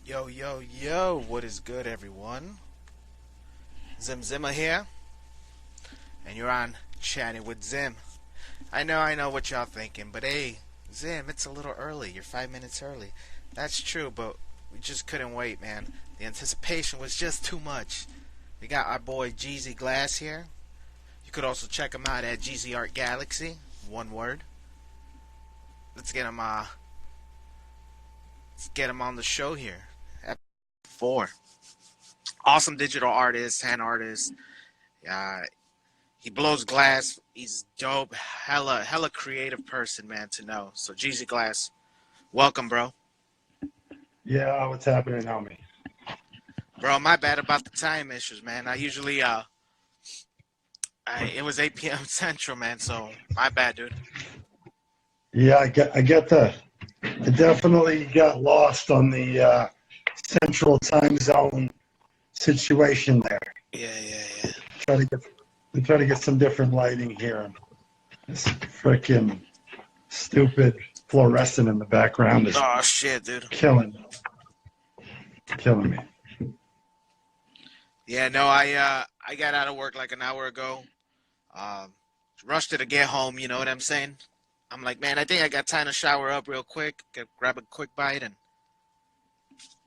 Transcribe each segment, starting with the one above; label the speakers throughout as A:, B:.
A: Yo, yo, yo, what is good, everyone? Zimma here, and you're on Chatting with Zim. I know what y'all thinking, but hey, Zim, it's a little early. You're 5 minutes early. That's true, but we just couldn't wait, man. The anticipation was just too much. We got our boy Geezyglass here. You could also check him out at geezyartgalaxy. One word. Let's get him. Let's get him on the show here. Episode 4. Awesome digital artist, hand artist. Uh, he blows glass. He's dope. Hella creative person, man, to know. So Geezyglass, welcome, bro.
B: Yeah, what's happening, homie?
A: Bro, my bad about the time issues, man. I usually it was 8 p.m. Central, man. So my bad, dude.
B: Yeah, I definitely got lost on the central time zone situation there.
A: Yeah.
B: Try to get some different lighting here. This freaking stupid fluorescent in the background is
A: Oh shit, dude.
B: killing me.
A: Yeah, no, I got out of work like an hour ago. Um, Rushed to get home. You know what I'm saying? I'm like, man, I think I got time to shower up real quick, grab a quick bite, and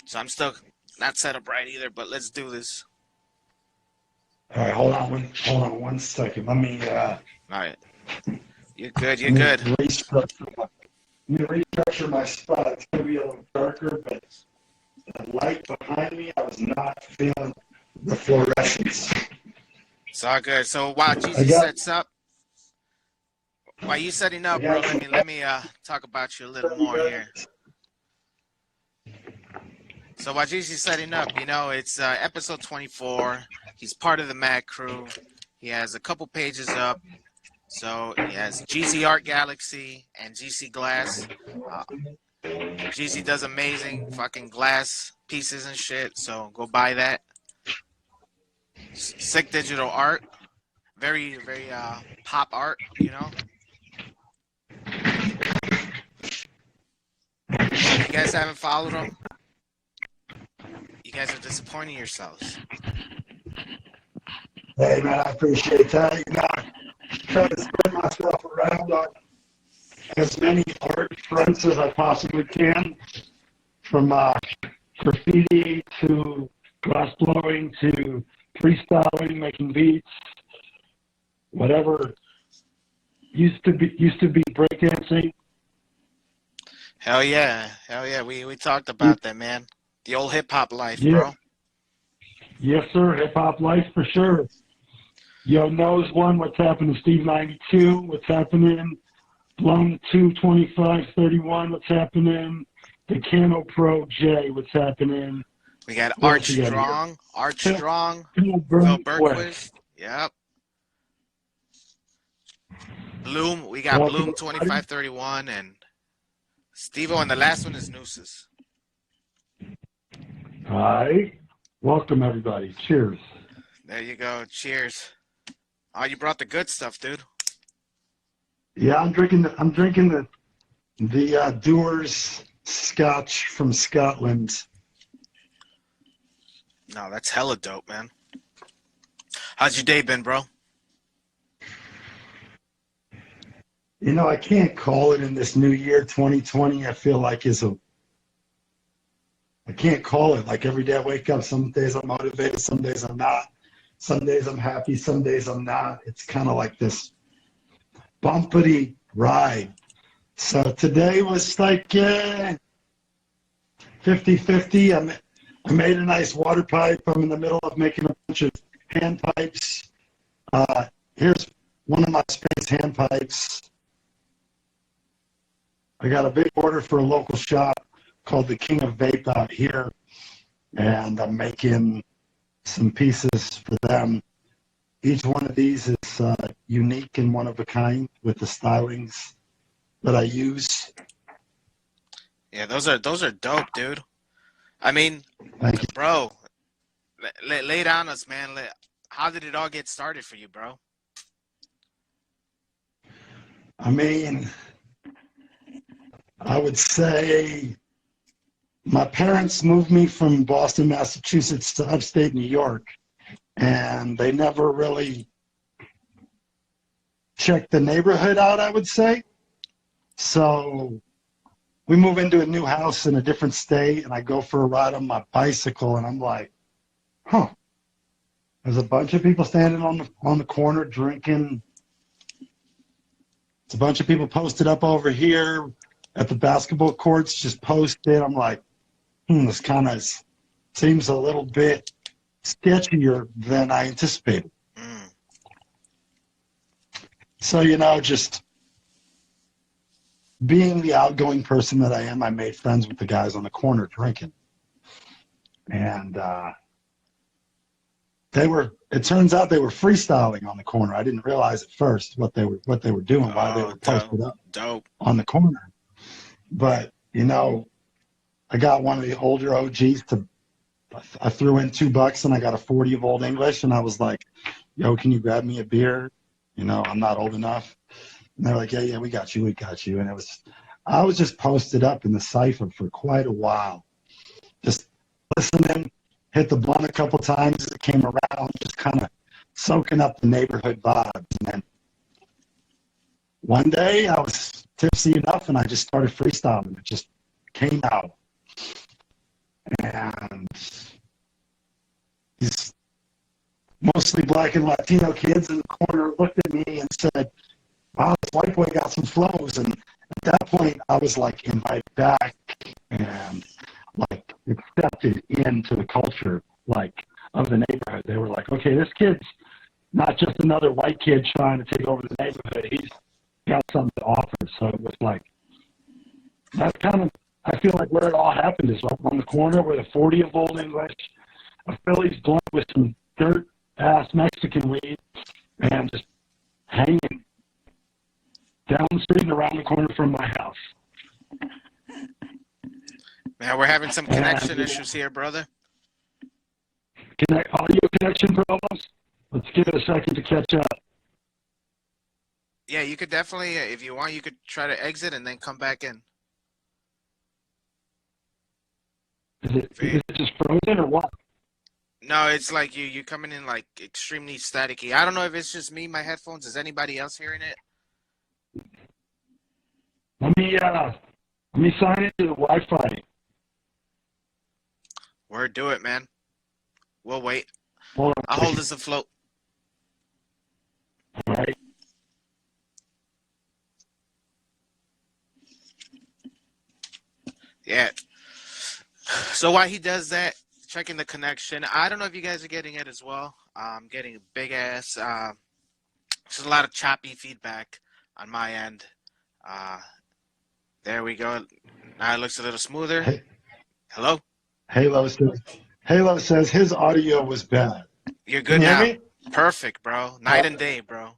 A: so I'm still not set up right either. But let's do this.
B: All right, hold on one second. Let me
A: All right, you're good. You're
B: let me
A: good.
B: restructure my spot. It's gonna be a little darker, but the light behind me, I was not feeling the fluorescence.
A: It's all good. So while
B: I
A: Geezy
B: got,
A: sets up, while you setting
B: I
A: up, bro,
B: got
A: let me talk about you a little more here. So while Geezy's setting up, you know, it's episode 24. He's part of the Mad Crew. He has a couple pages up. So he has Geezy Art Galaxy and Geezyglass. Uh, Geezy does amazing fucking glass pieces and shit. So go buy that. Sick digital art. Very pop art, you know. So if you guys haven't followed him, you guys are disappointing yourselves.
B: hey man, I appreciate that. You know, I try to spread myself around on as many art fronts as I possibly can, from graffiti to glass blowing to freestyling, making beats, whatever used to be breakdancing.
A: Hell yeah. We talked about that, man. The old hip hop life,
B: Yeah,
A: bro.
B: yes sir, hip hop life for sure. Yo knows one, what's happening to Steve 92, what's happening, Blown 22531, what's happening, the Cano Pro J, what's happening.
A: We got
B: What
A: Art
B: else you got here?
A: Strong,
B: Phil
A: Phil
B: Burnquist.
A: Berquist. Yep. Bloom. We got
B: Welcome
A: Bloom
B: everybody.
A: 2531 and Stevo, and the last one is Nooses.
B: Hi. Welcome everybody. Cheers.
A: There you go. Cheers. Oh, you brought the good stuff, dude.
B: Yeah, I'm drinking the Dewar's Scotch from Scotland.
A: No, that's hella dope, man. How's your day been, bro?
B: You know, I can't call it in this new year 2020. I feel like I can't call it. Like every day I wake up, some days I'm motivated, some days I'm not. Some days I'm happy, some days I'm not. It's kind of like this bumpity ride. So today was like 50-50. I made a nice water pipe. I'm in the middle of making a bunch of hand pipes. Here's one of my space hand pipes. I got a big order for a local shop called the King of Vape out here, and I'm making some pieces for them. Each one of these is unique and one of a kind with the stylings that I use.
A: Yeah, those are dope, dude. I mean,
B: Thank you.
A: bro, lay it on us, man. How did it all get started for you, bro?
B: I mean, I would say my parents moved me from Boston, Massachusetts to upstate New York, and they never really checked the neighborhood out, I would say. So we move into a new house in a different state, and I go for a ride on my bicycle, and I'm like, huh, there's a bunch of people standing on the corner drinking. It's a bunch of people posted up over here at the basketball courts, just posted. I'm like, this kind of seems a little bit sketchier than I anticipated.
A: Mm.
B: So, just being the outgoing person that I am, I made friends with the guys on the corner drinking. And it turns out they were freestyling on the corner. I didn't realize at first what they were doing, why they were posted up on the corner. But, I got one of the older OGs I threw in $2 and I got a 40 of Old English, and I was like, yo, can you grab me a beer? I'm not old enough. And they're like, yeah, we got you. And I was just posted up in the cypher for quite a while, just listening, hit the blunt a couple times as it came around, just kind of soaking up the neighborhood vibes. And then one day I was tipsy enough and I just started freestyling. It just came out. And these mostly black and Latino kids in the corner looked at me and said, wow, this white boy got some flows. And at that point, I was like invited back and like accepted into the culture of the neighborhood. They were like, okay, this kid's not just another white kid trying to take over the neighborhood. He's got something to offer. So it was like, that's kind of, I feel like where it all happened is up on the corner with a 40 of Old English, a Phillies blunt with some dirt-ass Mexican weed, and just hanging down the street and around the corner from my house.
A: Man, we're having some connection issues here, brother.
B: Audio connection problems? Let's give it a second to catch up.
A: Yeah, you could definitely, if you want, you could try to exit and then come back in.
B: Is it just frozen or what?
A: No, it's like you coming in like extremely staticky. I don't know if it's just me, my headphones. Is anybody else hearing it?
B: Let me sign into the Wi-Fi.
A: Word, do it, man. We'll wait.
B: Hold on.
A: I'll hold this afloat.
B: All right.
A: Yeah. So while he does that, checking the connection, I don't know if you guys are getting it as well. I'm getting a big ass. There's a lot of choppy feedback on my end. There we go. Now it looks a little smoother.
B: Hey.
A: Hello?
B: Halo says his audio was bad.
A: You're good now. Perfect, bro. Night and day, bro.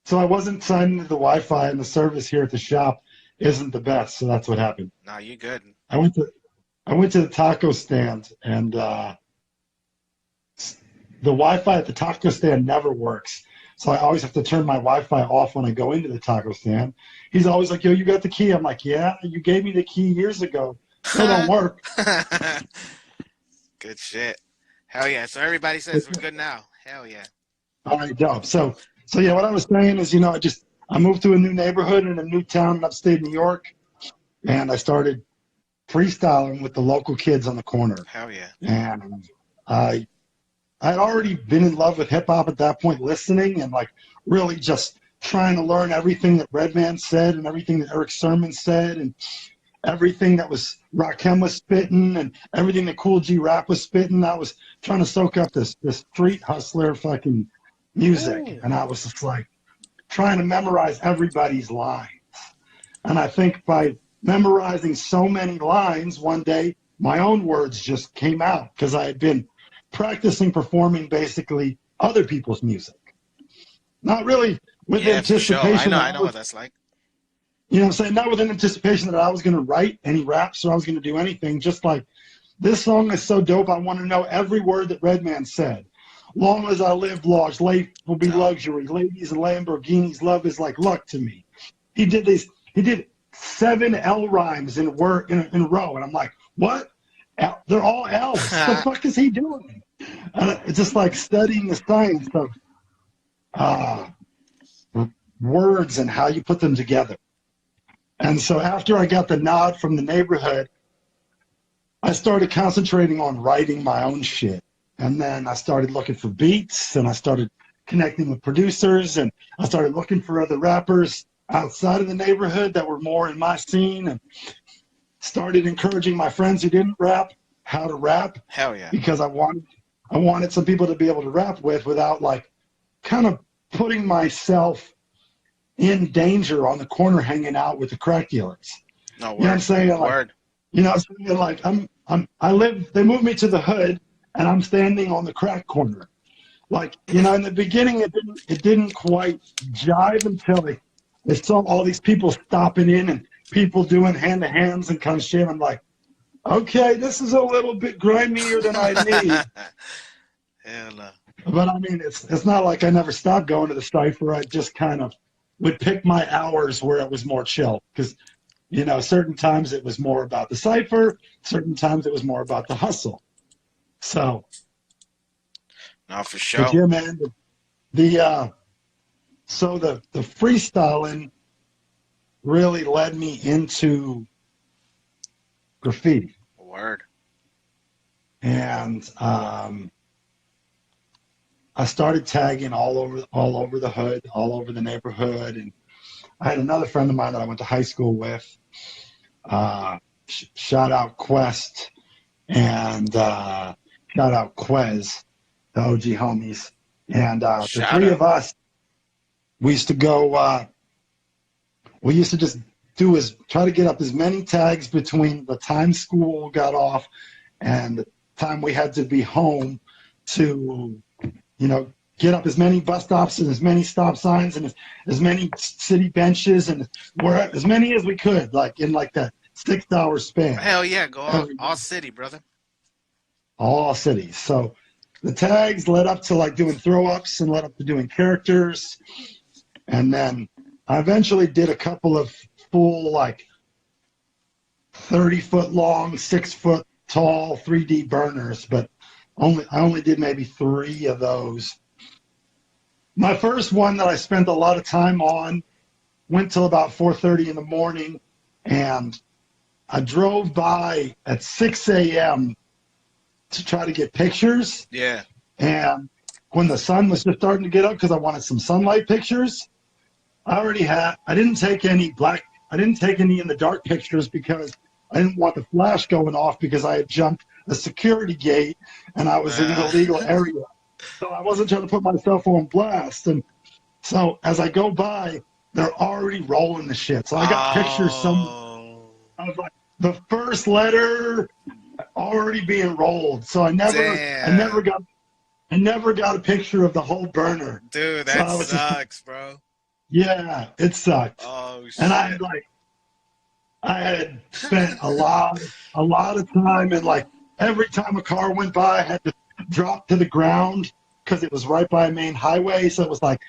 B: So I wasn't signed into the Wi-Fi, and the service here at the shop isn't the best, so that's what happened.
A: No, you good.
B: I went to the taco stand, and the Wi-Fi at the taco stand never works. So I always have to turn my Wi-Fi off when I go into the taco stand. He's always like, yo, you got the key. I'm like, yeah, you gave me the key years ago. Still don't work.
A: Good shit. Hell yeah. So everybody says we're good now. Hell yeah.
B: All right, dope. So yeah, what I was saying is, I moved to a new neighborhood in a new town in upstate New York, and I started freestyling with the local kids on the corner.
A: Hell yeah.
B: And I had already been in love with hip hop at that point, listening and like really just trying to learn everything that Redman said and everything that Eric Sermon said and everything that was Rakim was spitting and everything that Cool G Rap was spitting. I was trying to soak up this street hustler fucking music. Ooh. And I was just like trying to memorize everybody's lines. And I think by memorizing so many lines, one day my own words just came out because I had been practicing performing basically other people's music. Not really with anticipation.
A: I know what that's like.
B: You know what I'm saying? Not with an anticipation that I was going to write any raps or I was going to do anything. Just like, this song is so dope, I want to know every word that Redman said. Long as I live large, life will be luxury. Ladies and Lamborghinis, love is like luck to me. He did 7 L rhymes in a row, and I'm like, what? They're all L's. What the fuck is he doing? It's just like studying the science of words and how you put them together. And so after I got the nod from the neighborhood, I started concentrating on writing my own shit. And then I started looking for beats, and I started connecting with producers, and I started looking for other rappers outside of the neighborhood that were more in my scene, and started encouraging my friends who didn't rap how to rap.
A: Hell yeah.
B: Because I wanted some people to be able to rap with without like kind of putting myself in danger on the corner hanging out with the crack dealers.
A: No, word.
B: You know what I'm saying? Like,
A: word.
B: You know, like they moved me to the hood, and I'm standing on the crack corner. Like, you know, in the beginning, it didn't quite jive until they saw all these people stopping in and people doing hand-to-hands and kind of shit. I'm like, okay, this is a little bit grimier than I need.
A: Hell no.
B: But I mean, it's not like I never stopped going to the Cypher. I just kind of would pick my hours where it was more chill, because, you know, certain times it was more about the Cypher, certain times it was more about the hustle. So,
A: no, for sure.
B: But yeah, man, the freestyling really led me into graffiti.
A: Word.
B: And I started tagging all over the hood, all over the neighborhood, and I had another friend of mine that I went to high school with. Shout out Quest and shout out Quez, the OG homies. And the three of us, we used to go. We used to just try to get up as many tags between the time school got off and the time we had to be home to, you know, get up as many bus stops and as many stop signs and as many city benches and as many as we could, like in like that 6-hour span.
A: Hell yeah, go all city, brother.
B: All cities. So the tags led up to like doing throw-ups and led up to doing characters. And then I eventually did a couple of full like 30-foot long, 6-foot tall 3D burners, but I only did maybe 3 of those. My first one that I spent a lot of time on went till about 4:30 in the morning, and I drove by at 6 a.m. to try to get pictures.
A: Yeah.
B: And when the sun was just starting to get up, because I wanted some sunlight pictures, I didn't take any in the dark pictures because I didn't want the flash going off, because I had jumped a security gate and I was in an illegal area. So I wasn't trying to put myself on blast. And so as I go by, they're already rolling the shit. So I got pictures of like the first letter already being rolled. So I never got a picture of the whole burner.
A: Dude, that sucks, bro.
B: Yeah, it sucked.
A: Oh shit.
B: And I had spent a lot of time, and like every time a car went by, I had to drop to the ground because it was right by a main highway. So it was like,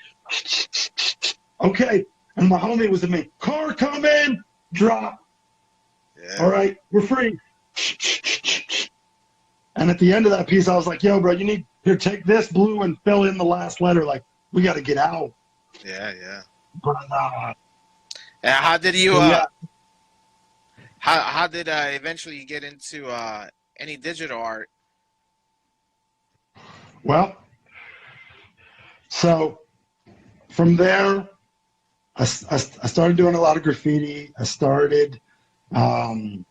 B: okay. And my homie was with me. Car coming, drop. Yeah. All right, we're free. And at the end of that piece, I was like, yo, bro, take this blue and fill in the last letter. Like, we got to get out.
A: Yeah, yeah.
B: But,
A: and how did you,
B: yeah.
A: How did eventually you get into any digital art?
B: Well, so from there, I started doing a lot of graffiti. I started working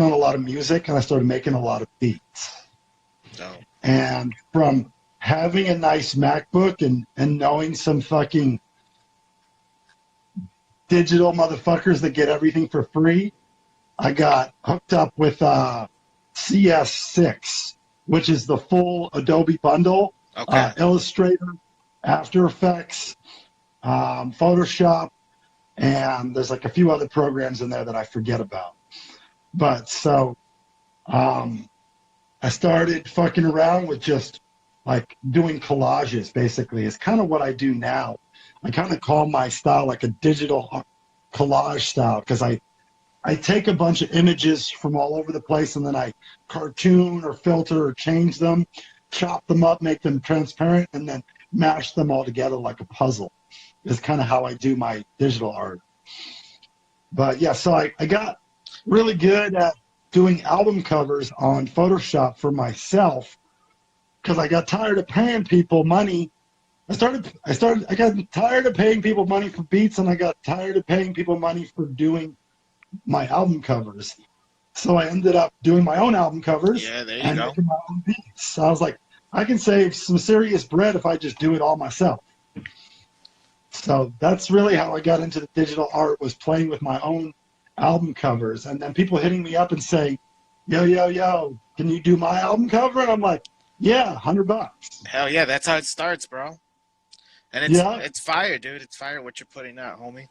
B: on a lot of music, and I started making a lot of beats. Oh. And from having a nice MacBook and knowing some fucking digital motherfuckers that get everything for free, I got hooked up with CS6, which is the full Adobe bundle.
A: Okay.
B: Illustrator, After Effects, Photoshop, and there's like a few other programs in there that I forget about. But so I started fucking around with just like doing collages, basically. It's kind of what I do now. I kind of call my style like a digital collage style because I take a bunch of images from all over the place and then I cartoon or filter or change them, chop them up, make them transparent, and then mash them all together like a puzzle. Is kind of how I do my digital art. But yeah, so I got really good at doing album covers on Photoshop for myself because I got tired of paying people money. I got tired of paying people money for beats, and I got tired of paying people money for doing my album covers. So I ended up doing my own album covers
A: Yeah, there you
B: and
A: go.
B: making my own beats. So I was like, I can save some serious bread if I just do it all myself. So that's really how I got into the digital art, was playing with my own album covers. And then people hitting me up and saying, yo, yo, yo, can you do my album cover? And I'm like, yeah, $100.
A: Hell yeah, that's how it starts, bro. And
B: Yeah,
A: it's fire, dude. It's fire what you're putting out, homie.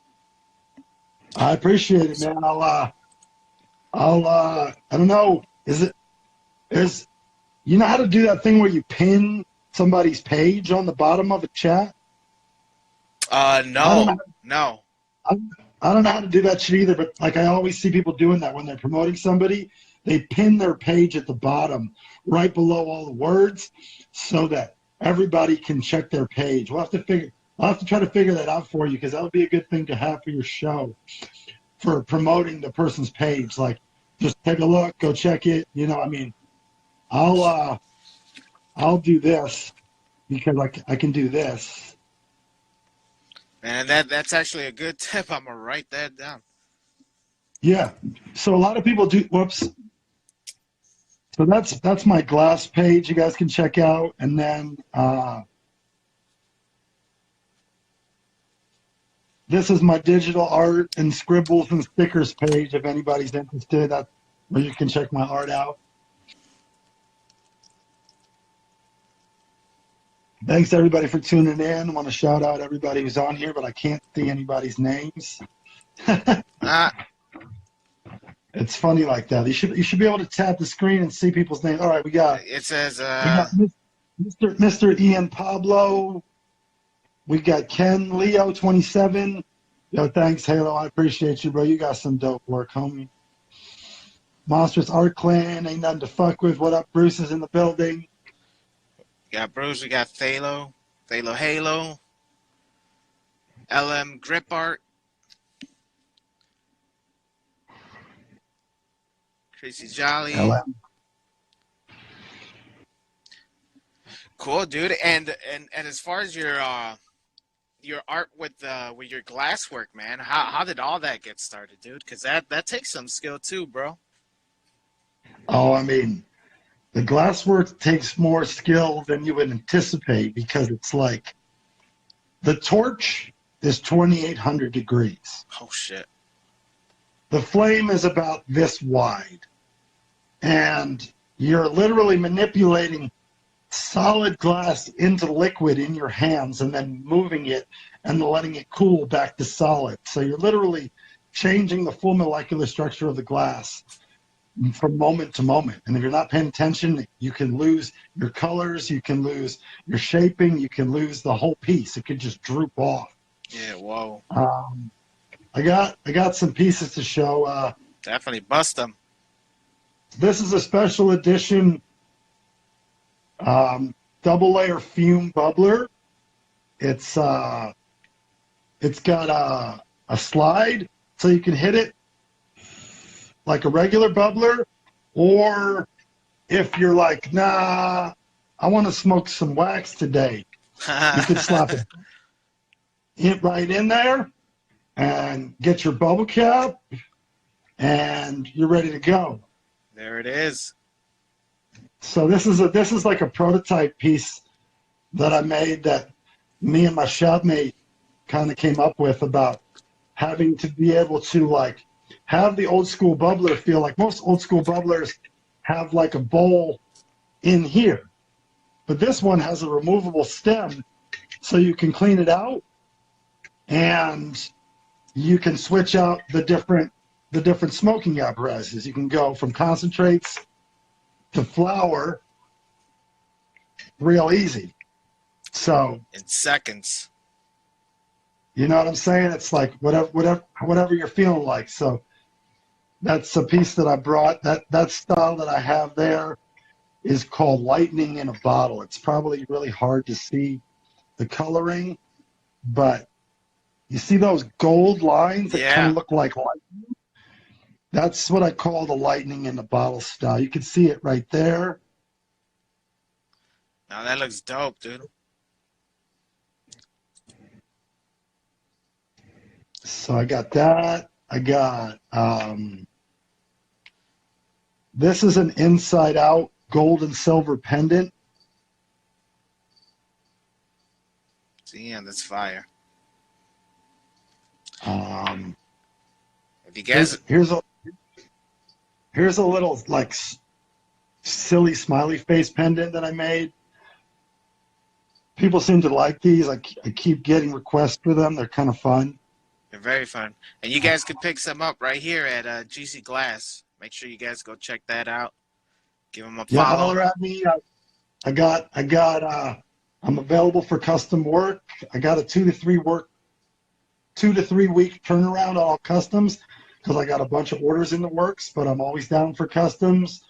B: I appreciate it,
A: So,
B: man. I don't know. Is, you know how to do that thing where you pin somebody's page on the bottom of a chat? I don't know.
A: no.
B: I, I don't know how to do that shit either, but like I always see people doing that when they're promoting somebody. They pin their page at the bottom, right below all the words, so that everybody can check their page. I'll have to try to figure that out for you because that would be a good thing to have for your show for promoting the person's page. Like, just take a look, go check it. You know, I mean, I'll uh, I'll do this because I can do this.
A: Man, that's actually a good tip. I'm gonna write that down.
B: Yeah. So a lot of people do. Whoops. So that's my glass page. You guys can check out, and then this is my digital art and scribbles and stickers page. If anybody's interested, that's where you can check my art out. Thanks everybody for tuning in. I want to shout out everybody who's on here, but I can't see anybody's names.
A: Ah,
B: It's funny like that. You should be able to tap the screen and see people's names. All right,
A: it says
B: we got Mr. Ian Pablo. We got Ken Leo 27. Yo, thanks Halo. I appreciate you, bro. You got some dope work, homie. Monstrous Art Clan, ain't nothing to fuck with. What up? Bruce is in the building.
A: we got Bruce, we got Thalo, Thalo Halo, LM Grip Art, Tracy Jolly.
B: LM.
A: Cool, dude. And as far as your art with your glass work, man, how did all that get started, dude? Because that takes some skill too, bro.
B: Oh, I mean, the glasswork takes more skill than you would anticipate because it's like the torch is 2,800 degrees.
A: Oh shit.
B: The flame is about this wide. And you're literally manipulating solid glass into liquid in your hands and then moving it and letting it cool back to solid. So you're literally changing the full molecular structure of the glass from moment to moment. And if you're not paying attention, you can lose your colors, you can lose your shaping, you can lose the whole piece. It could just droop off.
A: Yeah. Whoa.
B: I got some pieces to show.
A: Definitely bust them.
B: This is a special edition double layer fume bubbler. It's got a slide so you can hit it like a regular bubbler, or if you're like, nah, I want to smoke some wax today, you could slap it right in there and get your bubble cap, and you're ready to go.
A: There it is.
B: So this is like a prototype piece that I made that me and my shopmate kind of came up with about having to be able to like have the old school bubbler feel like most old school bubblers have like a bowl in here. But this one has a removable stem so you can clean it out and you can switch out the different smoking apparatuses. You can go from concentrates to flower real easy. So
A: In seconds.
B: You know what I'm saying? It's like whatever you're feeling like. So that's a piece that I brought. That style that I have there is called lightning in a bottle. It's probably really hard to see the coloring, but you see those gold lines that kind
A: Yeah.
B: of look like light? That's what I call the lightning in the bottle style. You can see it right there.
A: Now that looks dope, dude.
B: So I got that. I got this is an inside out gold and silver pendant.
A: Damn, that's fire.
B: Um,
A: If you guys,
B: here's a little like silly smiley face pendant that I made. People seem to like these. I keep getting requests for them. They're kind of fun.
A: they're very fun. And you guys could pick some up right here at Geezy Make sure you guys go check that out. Give them a
B: Yeah,
A: follow.
B: holler at me. I'm available for custom work. I got a 2 to 3 week turnaround on all customs because I got a bunch of orders in the works, but I'm always down for customs.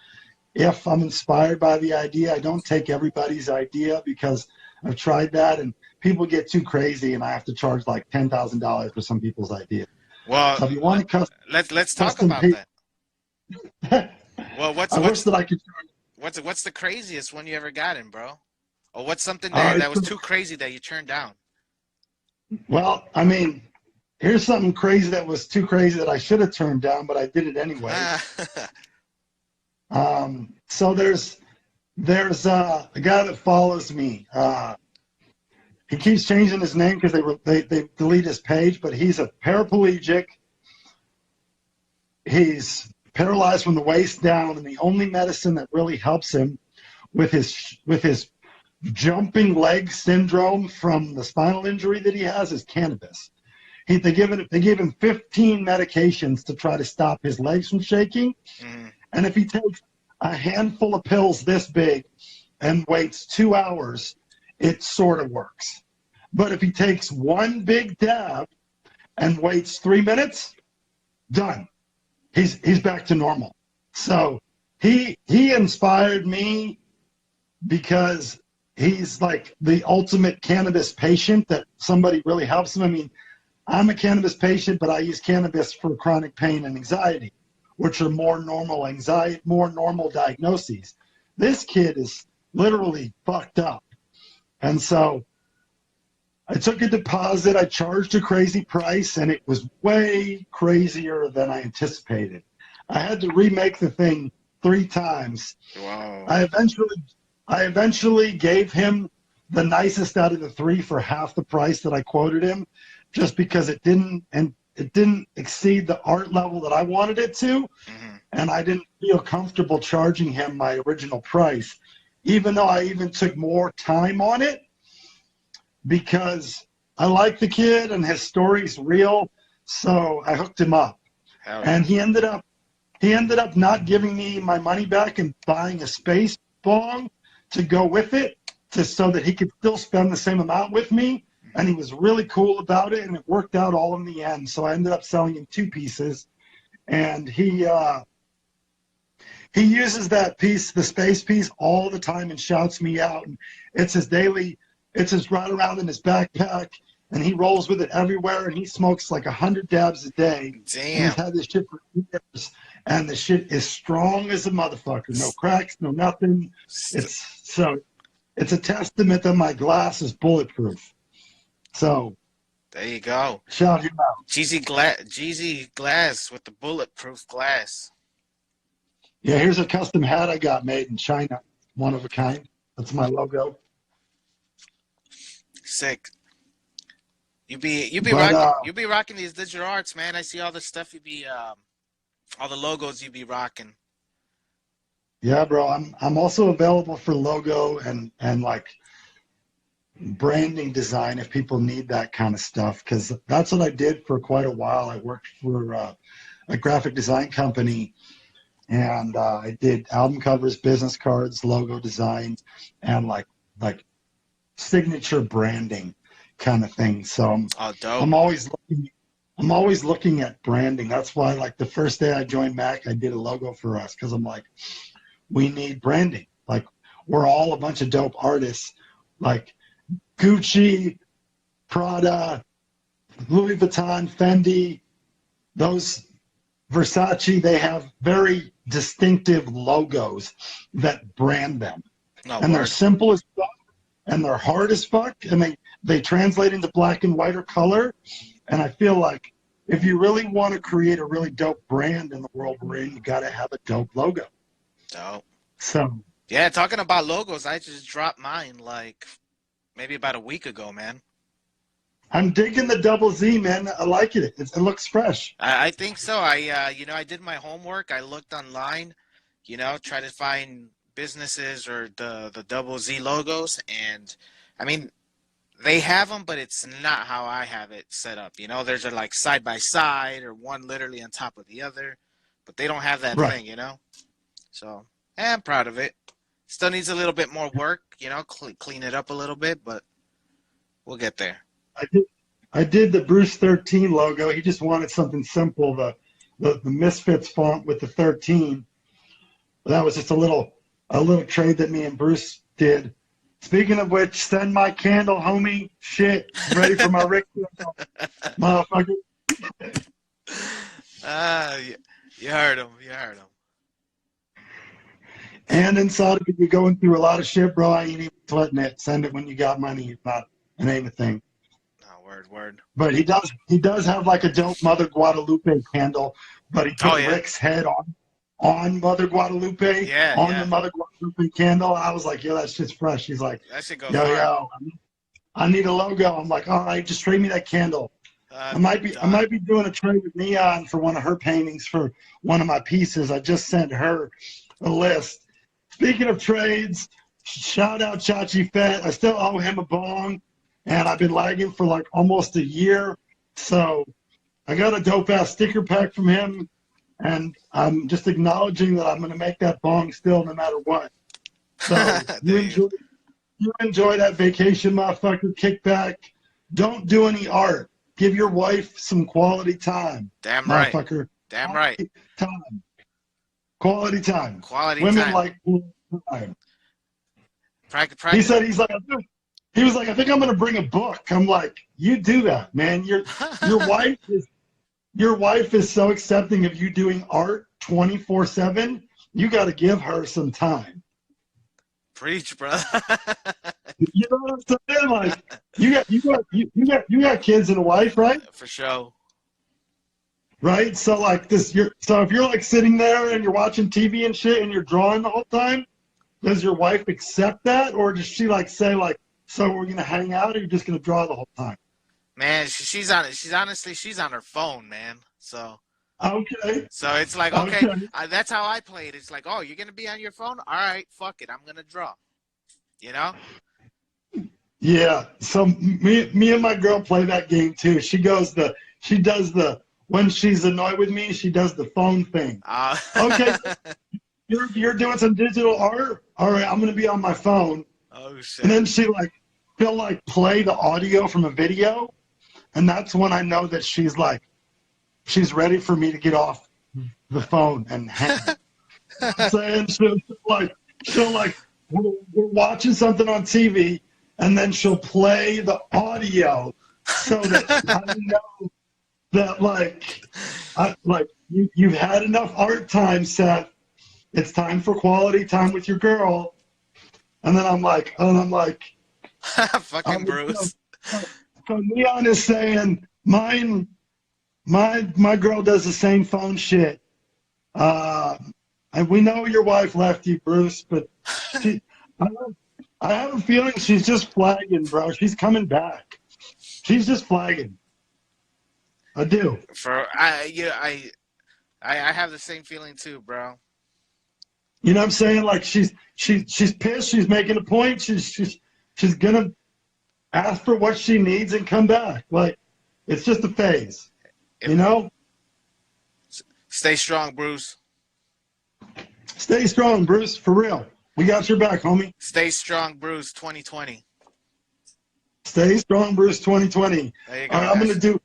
B: If I'm inspired by the idea, I don't take everybody's idea because I've tried that and people get too crazy and I have to charge like $10,000 for some people's idea.
A: Well,
B: So if you want to
A: let's talk
B: custom
A: about
B: piece,
A: that. Well,
B: I wish that I could.
A: what's the craziest one you ever gotten, bro? Or what's something
B: All right,
A: that was too crazy that you turned down?
B: well, I mean, here's something crazy that was too crazy that I should have turned down, but I did it anyways. So there's a guy that follows me. He keeps changing his name because they delete his page, but he's a paraplegic. He's paralyzed from the waist down, and the only medicine that really helps him with his jumping leg syndrome from the spinal injury that he has is cannabis. They give him 15 medications to try to stop his legs from shaking, and if he takes a handful of pills this big and waits 2 hours, it sort of works. But if he takes one big dab and waits 3 minutes, done. He's back to normal. So he inspired me because he's like the ultimate cannabis patient that somebody really helps him. I mean, I'm a cannabis patient, but I use cannabis for chronic pain and anxiety, which are more normal diagnoses. This kid is literally fucked up. And so I took a deposit, I charged a crazy price, and it was way crazier than I anticipated. I had to remake the thing 3 times.
A: Wow.
B: I eventually gave him the nicest out of the 3 for half the price that I quoted him, just because it didn't exceed the art level that I wanted it to, and I didn't feel comfortable charging him my original price, even though I even took more time on it because I like the kid and his story's real. So I hooked him up, and he ended up not giving me my money back and buying a space bong to go with it, so that he could still spend the same amount with me. And he was really cool about it, and it worked out all in the end. So I ended up selling him 2 pieces, and he uses that piece, the space piece, all the time and shouts me out. And it's his right around in his backpack, and he rolls with it everywhere, and he smokes like 100 dabs a day.
A: Damn.
B: And he's had this shit for years, and the shit is strong as a motherfucker. No cracks, no nothing. It's a testament that my glass is bulletproof. So
A: there you go.
B: Shout him out.
A: Geezyglass with the bulletproof glass.
B: Yeah, here's a custom hat I got made in China. One of a kind. That's my logo.
A: Sick. You be rocking these digital arts, man. I see all the stuff all the logos you be rocking.
B: Yeah, bro. I'm also available for logo and like branding design if people need that kind of stuff, because that's what I did for quite a while. I worked for a graphic design company, and I did album covers, business cards, logo design, and like signature branding. kind of thing. So
A: Oh, dope.
B: I'm always looking. I'm always looking at branding. That's why, like the first day I joined Mac, I did a logo for us because I'm like, we need branding. Like we're all a bunch of dope artists, like Gucci, Prada, Louis Vuitton, Fendi, those Versace. They have very distinctive logos that brand them,
A: No
B: and they're
A: word.
B: simple as fuck, and they're hard as fuck, and they translate into black and white or color. And I feel like if you really want to create a really dope brand in the world we're in, you got to have a dope logo.
A: Dope.
B: So
A: Yeah, talking about logos, I just dropped mine like maybe about a week ago, man.
B: I'm digging the double Z, man. I like it. It looks fresh.
A: I think so. I did my homework. I looked online, try to find businesses or the double Z logos, and I mean, they have them, but it's not how I have it set up. There's a like side by side or one literally on top of the other, but they don't have that
B: Right.
A: thing. So I'm proud of it. Still needs a little bit more work, clean it up a little bit, but we'll get there.
B: I did the Bruce 13 logo. He just wanted something simple, the Misfits font with the 13. That was just a little trade that me and Bruce did. Speaking of which, send my candle, homie. Shit, ready for my Rick, motherfucker.
A: You heard him. You heard him.
B: And inside of it, you're going through a lot of shit, bro. I ain't even sweating it. Send it when you got money. If not, it ain't a thing.
A: Oh, word.
B: But he does have like a dope Mother Guadalupe candle, but he put
A: Oh, yeah.
B: Rick's head on Mother Guadalupe,
A: Yeah,
B: on
A: yeah.
B: the Mother Guadalupe candle. I was like, yo, that's just fresh. He's like,
A: That shit goes
B: yo,
A: hard.
B: yo, I need a logo. I'm like, all right, just trade me that candle. I might
A: Done.
B: be doing a trade with Neon for one of her paintings for one of my pieces. I just sent her a list. Speaking of trades, shout out Chachi Fett. I still owe him a bong, and I've been lagging for like almost a year. So I got a dope ass sticker pack from him, and I'm just acknowledging that I'm going to make that bong still no matter what. So you
A: There you go.
B: enjoy that vacation, motherfucker. Kick back. Don't do any art. Give your wife some quality time,
A: Damn right.
B: motherfucker.
A: Damn right.
B: Quality time. Quality time.
A: Quality
B: Women
A: time.
B: like time. He
A: Practice.
B: said he was like, I think I'm gonna bring a book. I'm like, you do that, man. Your wife is so accepting of you doing art 24/7. You got to give her some time.
A: Preach, brother.
B: You know what I'm saying? Like you got kids and a wife, right?
A: For sure.
B: Right. So like this, so if you're like sitting there and you're watching TV and shit and you're drawing the whole time, does your wife accept that, or does she like say like, so we're gonna hang out, or you're just gonna draw the whole time?
A: Man, she's on it. She's on her phone, man. So
B: Okay.
A: it's like, okay,
B: Okay.
A: that's how I play it. It's like, oh, you're gonna be on your phone? All right, fuck it, I'm gonna draw. You know?
B: Yeah. So me and my girl play that game too. She does the when she's annoyed with me, she does the phone thing. Okay, you're doing some digital art. All right, I'm gonna be on my phone.
A: Oh
B: And then
A: shit.
B: she'll like play the audio from a video, and that's when I know that she's ready for me to get off the phone and hang. I'm saying she'll like we're watching something on TV, and then she'll play the audio so that I know that you've had enough art time, Seth. It's time for quality time with your girl. And then I'm like,
A: Fucking Bruce.
B: so Leon is saying my girl does the same phone shit. And we know your wife left you, Bruce, but she, I, I have a feeling she's just flagging, bro. She's coming back. She's just flagging. I do.
A: I have the same feeling too, bro.
B: You know what I'm saying? Like she's pissed. She's making a point. She's gonna ask for what she needs and come back. Like it's just a phase. You know?
A: Stay strong, Bruce.
B: Stay strong, Bruce. For real. We got your back, homie.
A: Stay strong, Bruce. 2020.
B: Stay strong, Bruce 2020.
A: There you
B: All
A: go,
B: right,
A: guys.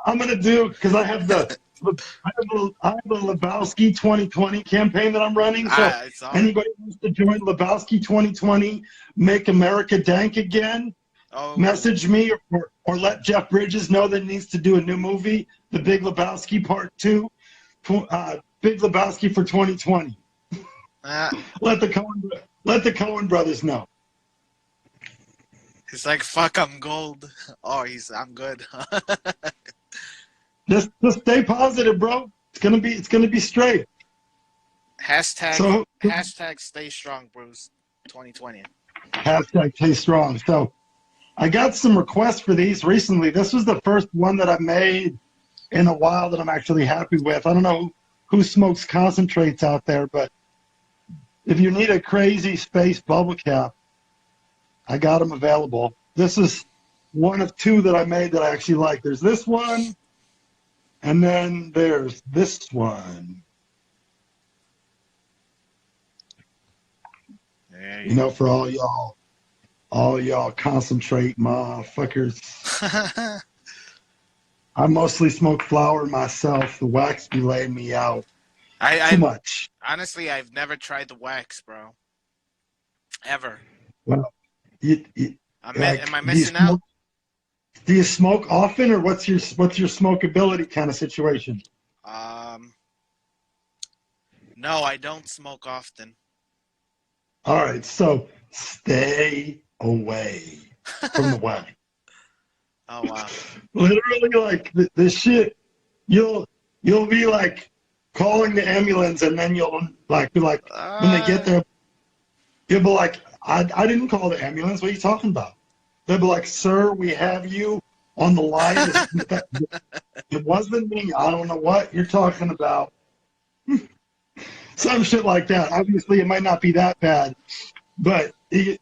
B: I'm gonna do because I have a Lebowski 2020 campaign that I'm running. So
A: It's on.
B: anybody wants to join Lebowski 2020, make America dank again,
A: Oh,
B: message me or let Jeff Bridges know that he needs to do a new movie, The Big Lebowski Part 2, Big Lebowski for 2020.
A: uh,
B: Let the Coen brothers know.
A: it's like fuck. I'm gold. Oh, I'm good.
B: Just stay positive, bro. It's gonna be straight.
A: hashtag
B: So
A: hashtag stay strong, Bruce. 2020.
B: hashtag stay strong. So I got some requests for these recently. This was the first one that I made in a while that I'm actually happy with. I don't know who smokes concentrates out there, but if you need a crazy space bubble cap, I got them available. This is one of two that I made that I actually like. There's this one, and then there's this one.
A: There
B: You
A: you
B: know, for all y'all concentrate motherfuckers.
A: go.
B: I mostly smoke flower myself. The wax be laying me out too
A: I
B: much.
A: honestly, I've never tried the wax, bro. Ever.
B: Well,
A: Am I
B: do you
A: missing out?
B: smoke? Do you smoke often, or what's your smokability kind of situation?
A: Um, no, I don't smoke often.
B: All right, so stay away from the wax.
A: Oh wow.
B: Literally, like this shit, you'll you'll be like calling the ambulance, and then you'll like be like when they get
A: Uh,
B: there, you'll be like, I didn't call the ambulance. What are you talking about? They'll be like, sir, we have you on the line. It wasn't me. I don't know what you're talking about. Some shit like that. Obviously, it might not be that bad, but it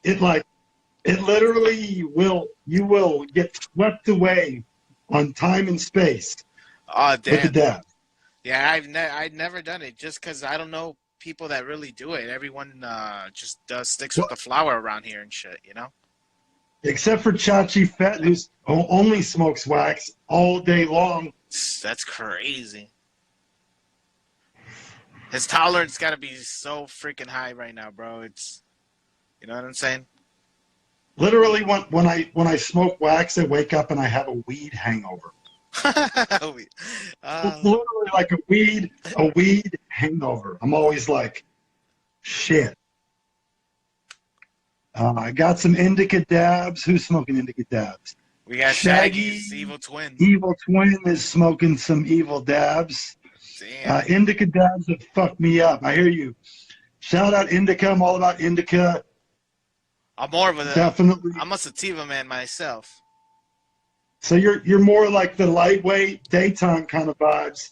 B: literally will. You will get swept away on time and space
A: oh
B: with the
A: damn.
B: dab.
A: Yeah, I've never done it just because I don't know people that really do it. Everyone just does sticks with
B: Well,
A: the flower around here and shit.
B: except for Chachi Fett, who's only smokes wax all day long.
A: That's crazy. His tolerance got to be so freaking high right now, bro. You know what I'm saying?
B: Literally, when I smoke wax, I wake up and I have a weed hangover.
A: uh,
B: Literally, like a weed hangover. I'm always like, shit. I got some indica dabs. Who's smoking indica dabs?
A: we got Shaggy's
B: Shaggy,
A: evil twin.
B: Evil Twin is smoking some evil dabs.
A: Damn.
B: Indica dabs have fucked me up. I hear you. Shout out Indica. I'm all about Indica.
A: I'm more of a
B: Definitely.
A: I'm a sativa man myself.
B: So you're more like the lightweight daytime kind of vibes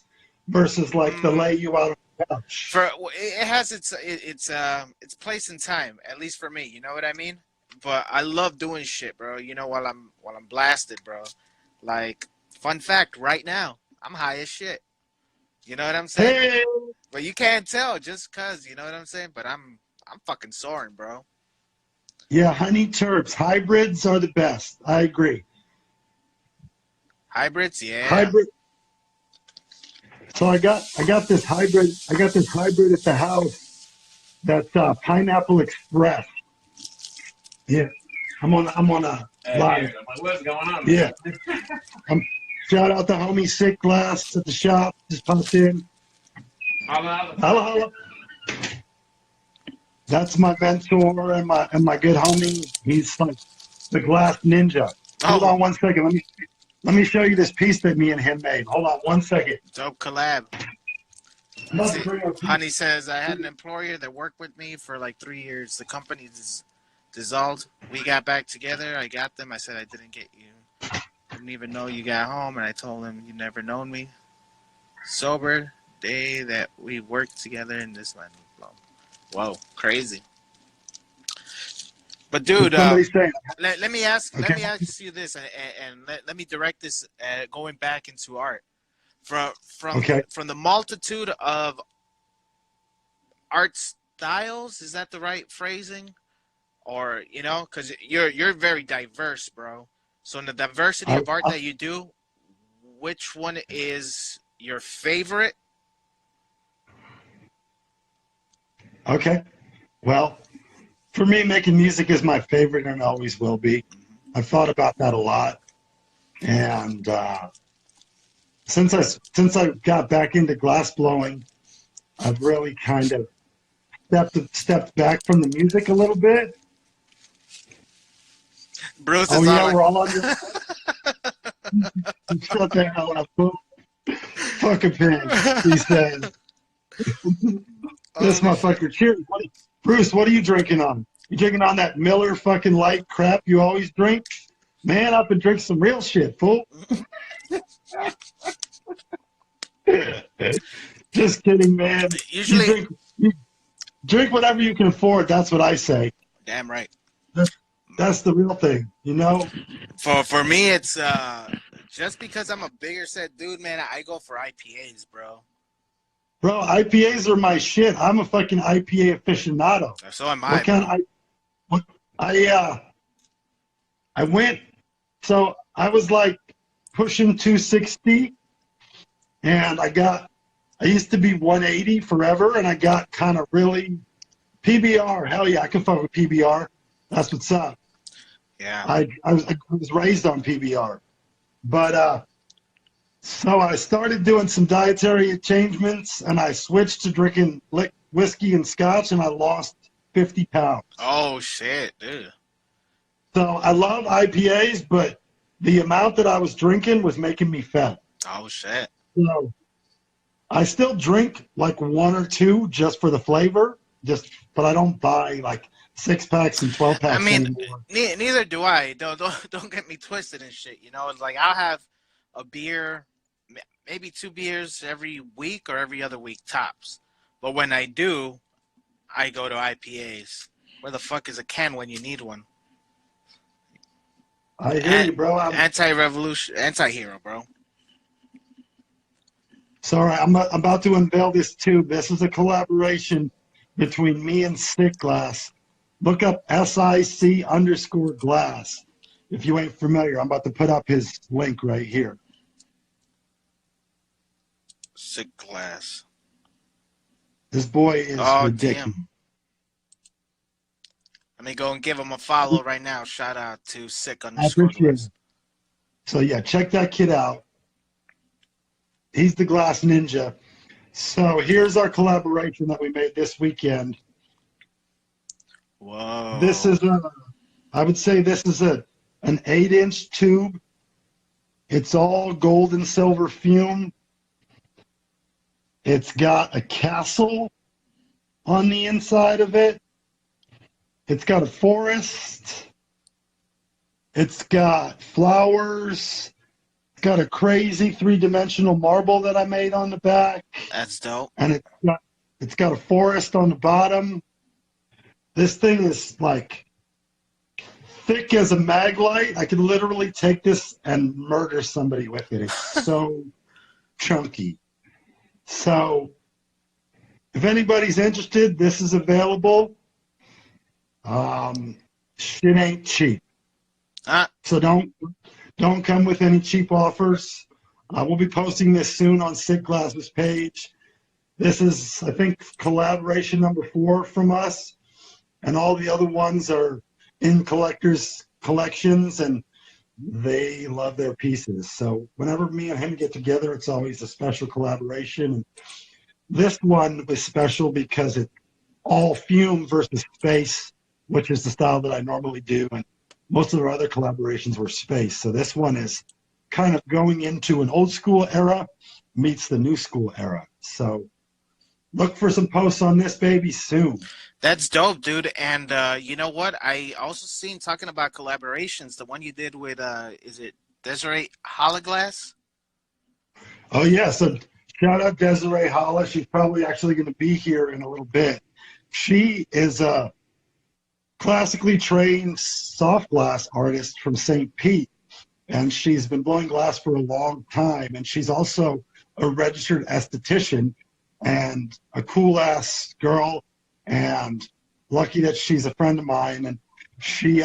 B: versus like the
A: Mm,
B: lay you out on the couch.
A: it has its place in time, at least for me. You know what I mean? But I love doing shit, bro. While I'm blasted, bro. Like fun fact, right now I'm high as shit. You know what I'm saying?
B: Hey,
A: But you can't tell just cause. You know what I'm saying? But I'm fucking soaring, bro.
B: yeah, honey terps. Hybrids are the best. I agree.
A: Hybrids, yeah.
B: Hybrid. So I got this hybrid. I got this hybrid at the house. That's Pineapple Express. Yeah, I'm on a live.
C: Dude, I'm like, what's going on,
B: Yeah,
C: man?
B: I'm, shout out to homie Sick Glass at the shop. Just popped in.
C: Holla,
B: Holla, holla. That's my mentor and my good homie. He's like the Glass Ninja. Hold
A: Oh,
B: on one second. Let me show you this piece that me and him made. Hold on one second.
A: dope collab.
B: I'm
A: Let's
B: about to
A: see.
B: bring a piece.
A: Honey says I had an employer that worked with me for like 3 years. The company dissolved. We got back together. I got them. I said I didn't get you. Didn't even know you got home, and I told him you never known me. Sober day that we worked together in this line. Whoa, crazy. But dude,
B: Somebody saying,
A: let me ask
B: okay.
A: you this, and let me direct this going back into art.
B: Okay.
A: From the multitude of art styles, is that the right phrasing? or because you're very diverse, bro. So in the diversity
B: I,
A: of art
B: I,
A: that you do, which one is your favorite?
B: okay. Well, for me, making music is my favorite and always will be. I've thought about that a lot, and since I got back into glass blowing, I've really kind of stepped back from the music a little bit.
A: Bruce
B: Oh
A: is all
B: yeah,
A: like,
B: we're all on your shut the hell up. Fuck a pig, he says. This
A: "Holy shit!"
B: motherfucker. Cheers. Bruce, what are you drinking on? You drinking on that Miller fucking light crap you always drink? Man up and drink some real shit, fool. Just kidding, man. You
A: Usually,
B: drink whatever you can afford. That's what I say.
A: damn right.
B: That's, that's the real thing, you know?
A: For me, it's just because I'm a bigger set dude, man. I go for IPAs, bro.
B: Bro, IPAs are my shit. I'm a fucking IPA aficionado.
A: So am I,
B: What kind
A: bro.
B: of what I went so I was like pushing 260 and I used to be 180 forever and I got kind of really PBR. Hell yeah, I can fuck with PBR. That's what's up.
A: Yeah.
B: I was raised on PBR. But so I started doing some dietary changements and I switched to drinking whiskey and scotch and I lost 50 pounds.
A: Oh shit, dude.
B: So I love IPAs, but the amount that I was drinking was making me fat.
A: Oh shit.
B: So I still drink like one or two just for the flavor, but I don't buy like 6 packs and 12
A: I
B: packs
A: mean,
B: anymore.
A: neither do I. Don't get me twisted and shit. It's like I'll have a beer, maybe two beers every week or every other week tops. But when I do, I go to IPAs. Where the fuck is a can when you need one?
B: I hear you, bro.
A: Anti-revolution, anti-hero, bro.
B: Sorry, I'm about to unveil this tube. This is a collaboration between me and Stick Glass. Look up SIC_glass. If you ain't familiar, I'm about to put up his link right here.
A: Sick glass.
B: This boy is
A: Oh
B: ridiculous.
A: damn. Let me go and give him a follow right now. Shout out to sick
B: I
A: underscore
B: appreciate
A: glass.
B: it. So yeah, check that kid out. He's the Glass Ninja. So here's our collaboration that we made this weekend. This
A: Whoa.
B: is I would say this is an 8-inch tube. It's all gold and silver fume. It's got a castle on the inside of it. It's got a forest. It's got flowers. It's got a crazy 3-dimensional marble that I made on the back.
A: That's dope.
B: And it's got a forest on the bottom. This thing is like thick as a mag light. I could literally take this and murder somebody with it. It's so chunky. So if anybody's interested, this is available. Shit ain't cheap.
A: Huh?
B: So don't come with any cheap offers. We'll be posting this soon on Sick Glass's page. This is, I think, collaboration number 4 from us, and all the other ones are in collectors' collections, and they love their pieces. So whenever me and him get together, it's always a special collaboration. And this one was special because it's all fume versus space, which is the style that I normally do, and most of our other collaborations were space. So this one is kind of going into an old school era meets the new school era. So look for some posts on this baby soon.
A: That's dope, dude. And you know what? I also seen talking about collaborations. The one you did with is it Desiree Hologlass?
B: Oh yeah, so shout out Desiree Holla. She's probably actually going to be here in a little bit. She is a classically trained soft glass artist from St. Pete, and she's been blowing glass for a long time. And she's also a registered esthetician and a cool ass girl. And lucky that she's a friend of mine. And She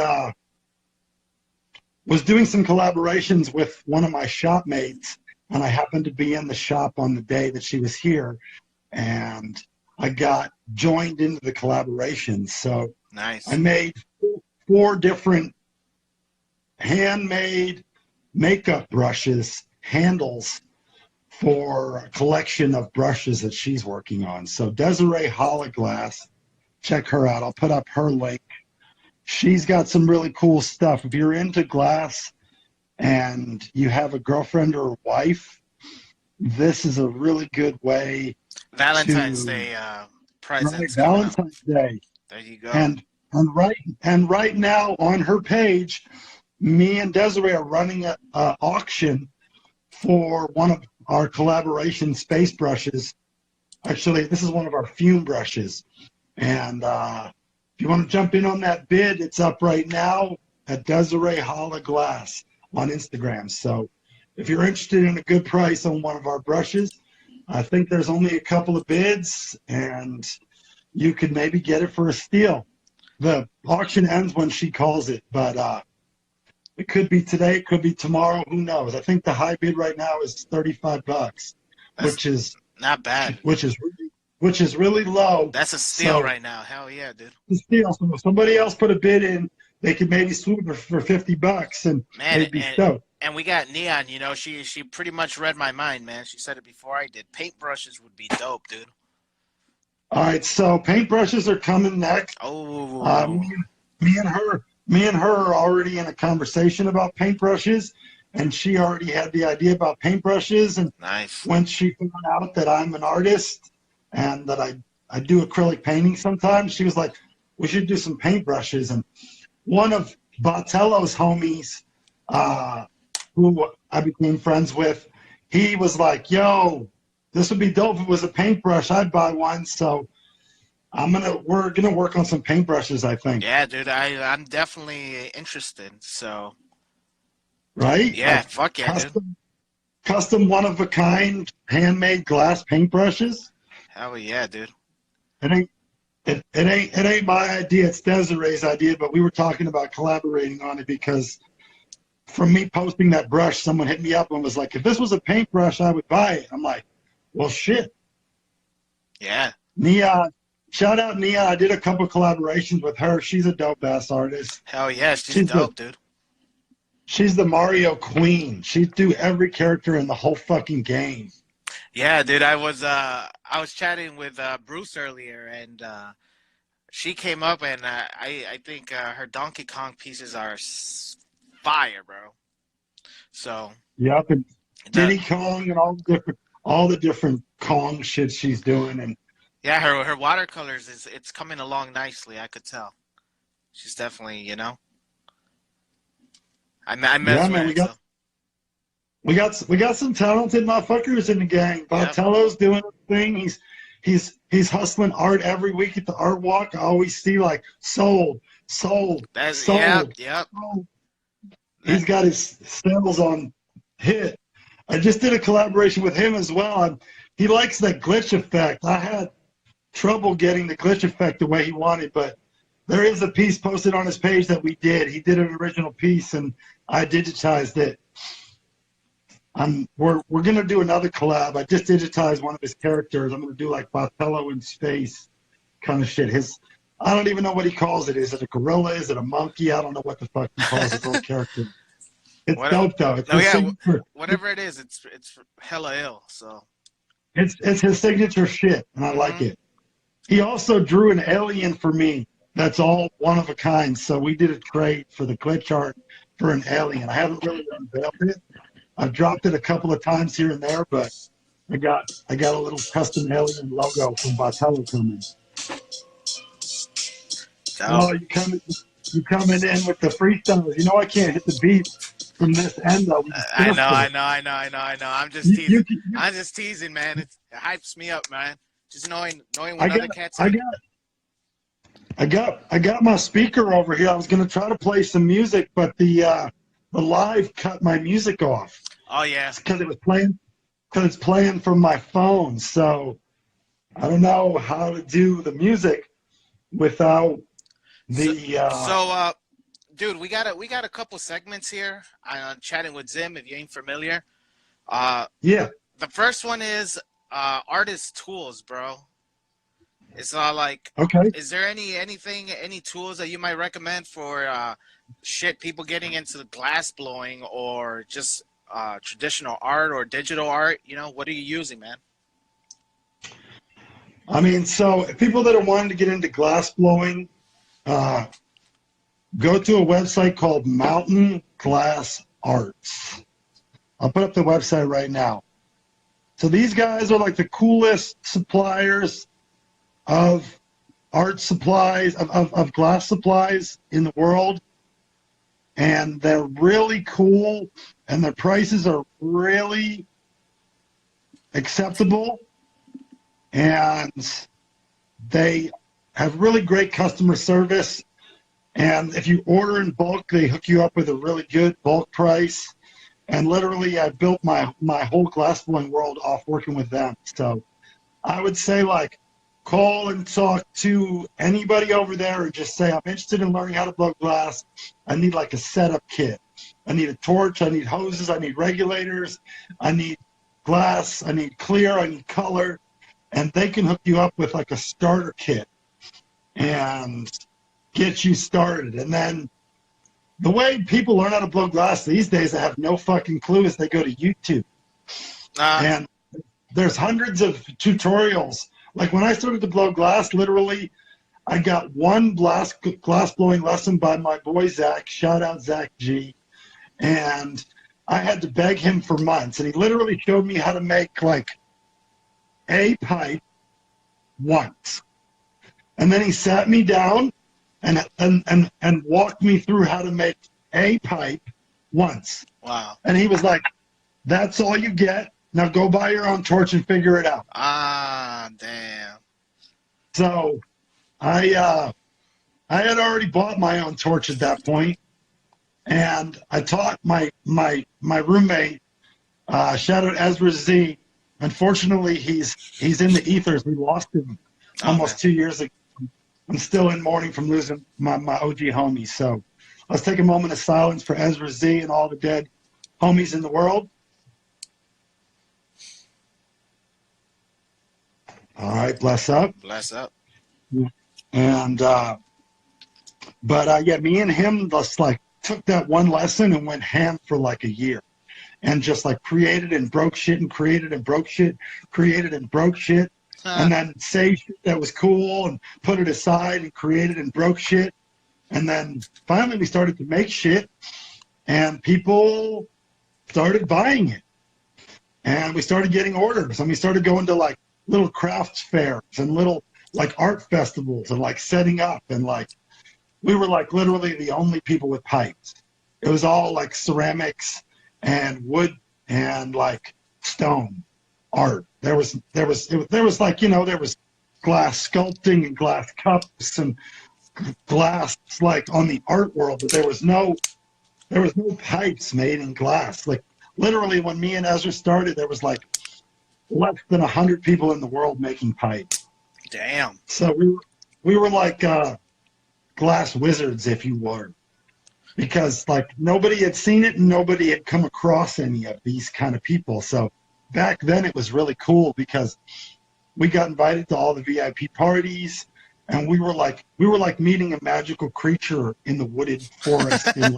B: was doing some collaborations with one of my shop mates, and I happened to be in the shop on the day that she was here, and I got joined into the collaboration. So
A: Nice.
B: I made 4 different handmade makeup brushes, handles for a collection of brushes that she's working on. So Desiree Hologlass, check her out. I'll put up her link. She's got some really cool stuff. If you're into glass and you have a girlfriend or a wife, this is a really good way
A: Valentine's
B: to
A: Day presents coming up.
B: Valentine's Day.
A: There you go.
B: And right now on her page, me and Desiree are running an auction for one of our collaboration space brushes. Actually, this is one of our fume brushes. And if you want to jump in on that bid, it's up right now at Desiree Hologlass on Instagram. So if you're interested in a good price on one of our brushes, I think there's only a couple of bids, and you could maybe get it for a steal. The auction ends when she calls it, but it could be today, it could be tomorrow, who knows? I think the high bid right now is $35, which is
A: not bad.
B: Which is really low.
A: That's a steal right now. Hell yeah, dude.
B: It's a steal. So if somebody else put a bid in, they could maybe swoop her for $50, and they'd be stoked.
A: And we got Neon. You know, she pretty much read my mind, man. She said it before I did. Paintbrushes would be dope, dude.
B: All right, so paintbrushes are coming next.
A: Oh.
B: Me and her are already in a conversation about paintbrushes, and she already had the idea about paintbrushes. And
A: nice.
B: When she found out that I'm an artist and that I do acrylic painting sometimes, she was like, we should do some paintbrushes. And one of Botello's homies, who I became friends with, he was like, yo, this would be dope if it was a paintbrush. I'd buy one. So we're gonna work on some paintbrushes, I think.
A: Yeah, dude, I'm definitely interested. So
B: right?
A: Yeah,
B: like
A: fuck yeah, dude.
B: Custom one of a kind handmade glass paintbrushes.
A: Hell yeah, dude.
B: It ain't my idea, it's Desiree's idea, but we were talking about collaborating on it because from me posting that brush, someone hit me up and was like, if this was a paintbrush, I would buy it. I'm like, well, shit.
A: Yeah.
B: Neon. Shout out Neon. I did a couple collaborations with her. She's a dope-ass artist.
A: Hell yeah, she's dope, dude.
B: She's the Mario queen. She'd do every character in the whole fucking game.
A: Yeah, dude. I was chatting with Bruce earlier, and she came up, and I think her Donkey Kong pieces are fire, bro. So.
B: Yep, and Diddy Kong and all the different Kong shit she's doing, and
A: yeah, her watercolors it's coming along nicely. I could tell. She's definitely, you know. I mesmerized.
B: Yeah, man, we got some talented motherfuckers in the gang. Botello's doing a thing. He's hustling art every week at the art walk. I always see like sold.
A: Yep.
B: Sold. He's got his sales on hit. I just did a collaboration with him as well. He likes that glitch effect. I had trouble getting the glitch effect the way he wanted, but there is a piece posted on his page that we did. He did an original piece, and I digitized it. We're gonna do another collab. I just digitized one of his characters. I'm gonna do like Botello in space kind of shit. I don't even know what he calls it. Is it a gorilla? Is it a monkey? I don't know what the fuck he calls his own character. It's dope though.
A: Whatever it is, it's hella ill. So
B: it's his signature shit, and I like it. He also drew an alien for me. That's all one of a kind. So we did a trade for the glitch art for an alien. I haven't really unveiled it. I've dropped it a couple of times here and there, but I got a little custom alien logo from Botello coming. Oh, you coming in with the freestyles. You know I can't hit the beat from this end though.
A: I know. I'm just teasing. I'm just teasing, man. It hypes me up, man. Just knowing what other cats.
B: I got my speaker over here. I was gonna try to play some music, but the live cut my music off.
A: Oh yeah.
B: Because it's playing from my phone. So I don't know how to do the music without the
A: dude, we got a couple segments here on chatting with Zim. If you ain't familiar,
B: Yeah.
A: the first one is artist tools, bro. It's like,
B: Okay.
A: is there any tools that you might recommend for shit people getting into the glass blowing or just traditional art or digital art? You know, what are you using, man?
B: I mean, so people that are wanting to get into glass blowing, uh, go to a website called Mountain Glass Arts. I'll put up the website right now. So these guys are like the coolest suppliers of art supplies, of glass supplies in the world. And they're really cool, and their prices are really acceptable. And they have really great customer service. And if you order in bulk, they hook you up with a really good bulk price. And literally, I built my whole glassblowing world off working with them. So I would say, like, call and talk to anybody over there and just say, I'm interested in learning how to blow glass. I need like a setup kit. I need a torch. I need hoses. I need regulators. I need glass. I need clear. I need color. And they can hook you up with like a starter kit and get you started. And then the way people learn how to blow glass these days, I have no fucking clue, is they go to YouTube.
A: Uh,
B: And there's hundreds of tutorials. Like when I started to blow glass, literally, I got one glass blowing lesson by my boy Zach. Shout out Zach G. And I had to beg him for months. And he literally showed me how to make like a pipe once. And then he sat me down and walked me through how to make a pipe once.
A: wow.
B: And he was like, that's all you get. Now go buy your own torch and figure it out.
A: Ah, damn.
B: So I had already bought my own torch at that point, and I taught my roommate, shout out Ezra Z. Unfortunately, he's in the ethers. We lost him
A: Oh, man.
B: almost 2 years ago. I'm still in mourning from losing my OG homies. So let's take a moment of silence for Ezra Z and all the dead homies in the world. All right, bless up.
A: Bless up.
B: And yeah, me and him just like took that one lesson and went ham for like a year, and just like created and broke shit and created and broke shit, created and broke shit, and then saved shit that was cool and put it aside and created and broke shit. And then finally we started to make shit, and people started buying it, and we started getting orders, and we started going to like little crafts fairs and little like art festivals and like setting up, and like we were like literally the only people with pipes. It was all like ceramics and wood and like stone art. There was like, you know, there was glass sculpting and glass cups and glass like on the art world, but there was no pipes made in glass. Like literally when me and Ezra started, there was like less than 100 people in the world making pipes.
A: Damn.
B: So we were like glass wizards, if you were, because like nobody had seen it and nobody had come across any of these kind of people. So back then it was really cool because we got invited to all the VIP parties, and we were like meeting a magical creature in the wooded forest in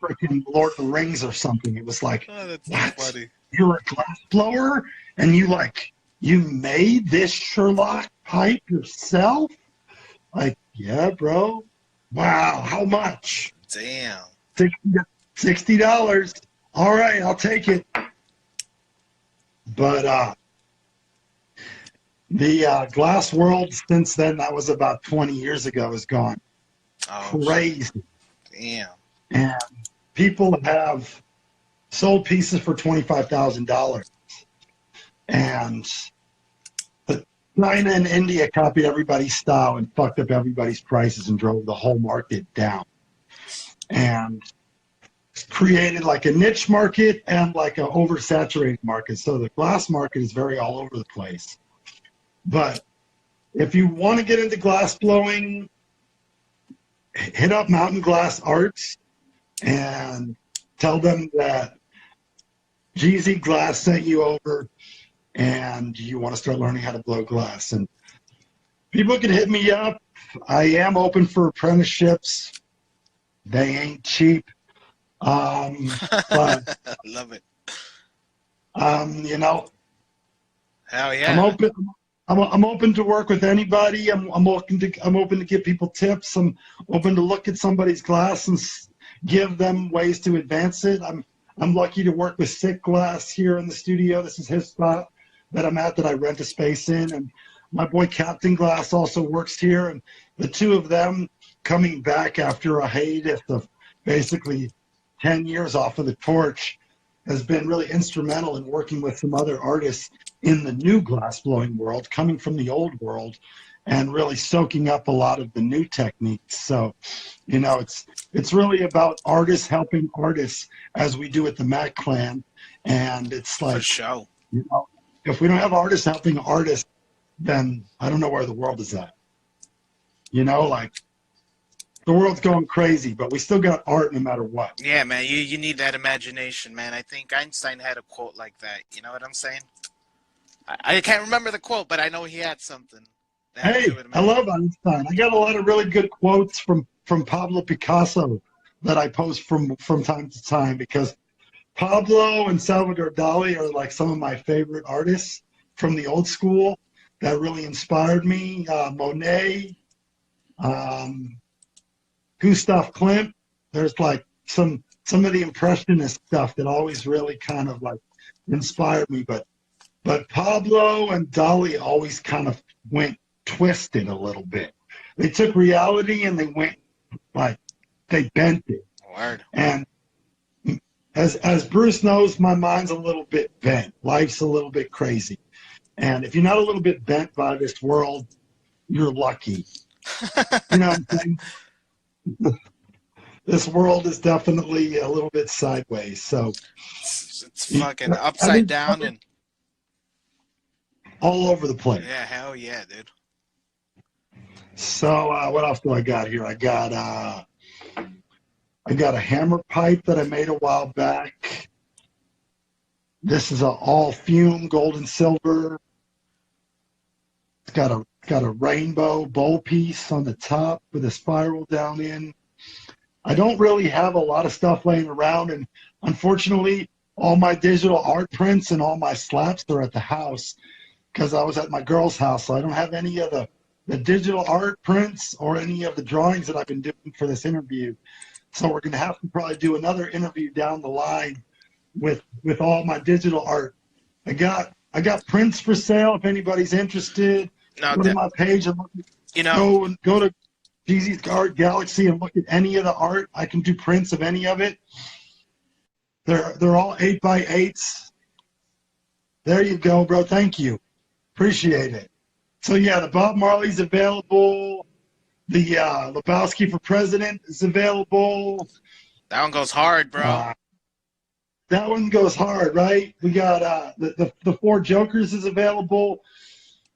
B: freaking Lord of the Rings or something. It was like,
A: Oh, that's so
B: what?
A: funny.
B: You're a glass blower and you made this Sherlock pipe yourself? Like, yeah, bro. Wow, how much?
A: Damn.
B: $60. All right, I'll take it. But the glass world since then, that was about 20 years ago, is gone
A: Oh,
B: crazy.
A: damn.
B: And people have sold pieces for $25,000. And China and India copied everybody's style and fucked up everybody's prices and drove the whole market down. And created like a niche market and like an oversaturated market. So the glass market is very all over the place. But if you want to get into glass blowing, hit up Mountain Glass Arts and tell them that Geezyglass sent you over and you want to start learning how to blow glass. And people can hit me up. I am open for apprenticeships. They ain't cheap. But
A: Love it.
B: you know,
A: Hell
B: I'm
A: yeah.
B: open. I'm open to work with anybody. I'm open to give people tips. I'm open to look at somebody's glass and give them ways to advance it. I'm lucky to work with Sick Glass here in the studio. This is his spot that I'm at that I rent a space in, and my boy Captain Glass also works here. And the two of them coming back after a hiatus of basically 10 years off of the torch has been really instrumental in working with some other artists in the new glass blowing world, coming from the old world, and really soaking up a lot of the new techniques. So, you know, it's really about artists helping artists, as we do at the Mac Clan. And it's
A: For
B: like,
A: sure.
B: you know, if we don't have artists helping artists, then I don't know where the world is at. You know, like the world's going crazy, but we still got art no matter what.
A: Yeah, man, you need that imagination, man. I think Einstein had a quote like that. You know what I'm saying? I can't remember the quote, but I know he had something that had to do
B: Hey,
A: with
B: I
A: imagination.
B: love Einstein. I got a lot of really good quotes from Pablo Picasso that I post from time to time because Pablo and Salvador Dali are like some of my favorite artists from the old school that really inspired me. Monet, um, Gustav Klimt. There's like some of the impressionist stuff that always really kind of like inspired me. But Pablo and Dali always kind of went twisted a little bit. They took reality and they went like they bent it.
A: Word.
B: And as Bruce knows, my mind's a little bit bent. Life's a little bit crazy. And if you're not a little bit bent by this world, you're lucky. You know what I'm saying? This world is definitely a little bit sideways. So
A: It's fucking upside
B: every,
A: down and
B: all over the place.
A: yeah, hell yeah, dude.
B: So what else do I got here? I got a hammer pipe that I made a while back. This is a all fume gold and silver. It's got a rainbow bowl piece on the top with a spiral down in. I don't really have a lot of stuff laying around, and unfortunately, all my digital art prints and all my slaps are at the house because I was at my girl's house, so I don't have any of the digital art prints or any of the drawings that I've been doing for this interview. So we're going to have to probably do another interview down the line with all my digital art. I got prints for sale if anybody's interested.
A: No,
B: Go to my page and
A: you know,
B: go to Geezy's Art Galaxy and look at any of the art. I can do prints of any of it. They're all 8x8s. There you go, bro. Thank you. Appreciate it. So yeah, the Bob Marley's available. The Lebowski for President is available.
A: that one goes hard, bro.
B: That one goes hard, right? We got the Four Jokers is available.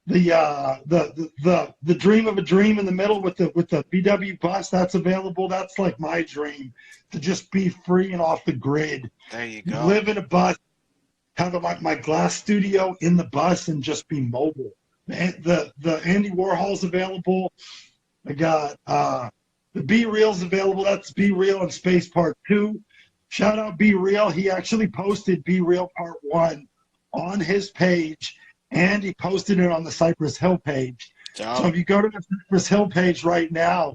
B: The Dream of a Dream in the middle with the VW bus, that's available. That's like my dream, to just be free and off the grid.
A: There you go.
B: Live in a bus, have my glass studio in the bus, and just be mobile. The Andy Warhol's available. I got the Be Real's available. That's Be Real and Space Part 2. Shout out Be Real. He actually posted Be Real Part 1 on his page, and he posted it on the Cypress Hill page. So if you go to the Cypress Hill page right now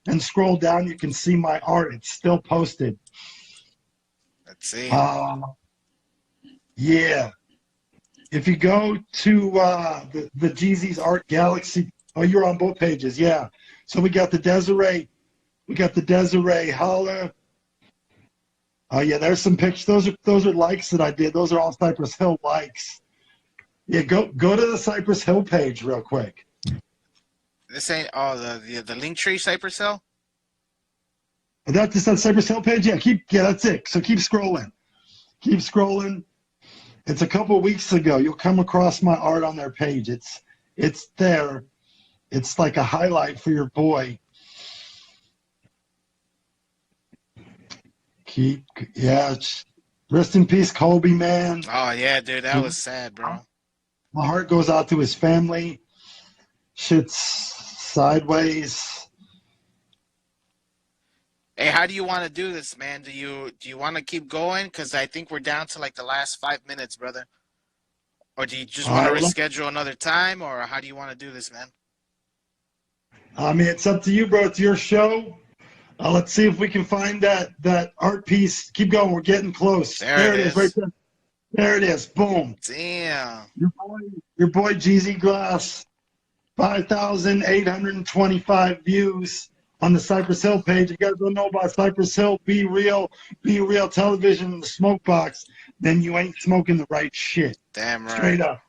B: and scroll down, you can see my art. It's still posted.
A: Let's see.
B: Yeah. If you go to the Geezy's Art Galaxy, oh, you're on both pages, yeah. So we got the Desiree Holla. Oh yeah, there's some pictures. Those are likes that I did. Those are all Cypress Hill likes. Yeah, go to the Cypress Hill page real quick.
A: This ain't the link tree Cypress Hill.
B: That's just on Cypress Hill page. Yeah, that's it. So keep scrolling. Keep scrolling. It's a couple of weeks ago. You'll come across my art on their page. It's there. It's like a highlight for your boy. Yeah. Rest in peace, Kobe, man.
A: Oh yeah, dude, that was sad, bro.
B: My heart goes out to his family. Shit's sideways.
A: Hey, how do you want to do this, man? Do you want to keep going? Because I think we're down to like the last 5 minutes, brother. Or do you just want to reschedule another time, or how do you want to do this, man?
B: I mean, it's up to you, bro. It's your show. Let's see if we can find that art piece. Keep going. We're getting close.
A: There it is.
B: Right there. There it is. Boom.
A: Damn.
B: Your boy Geezyglass, 5,825 views on the Cypress Hill page. You guys don't know about Cypress Hill. Be real television in the smoke box. Then you ain't smoking the right shit.
A: Damn right.
B: Straight up.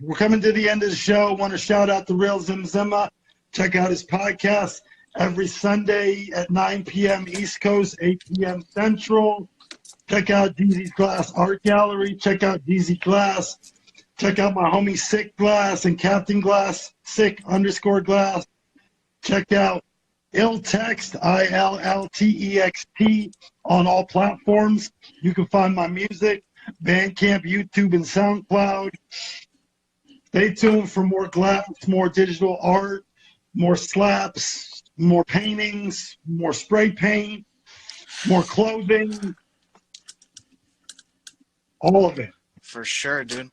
B: We're coming to the end of the show. Want to shout out the real Zimzima. Check out his podcast every Sunday at 9 p.m. East Coast, 8 p.m. Central. Check out Geezy's Art Gallery. Check out Geezyglass. Check out my homie Sick Glass and Captain Glass, Sick_Glass. Check out Illtext, ILLTEXT, on all platforms. You can find my music, Bandcamp, YouTube, and SoundCloud. Stay tuned for more glass, more digital art, more slaps, more paintings, more spray paint, more clothing, all of it.
A: For sure, dude.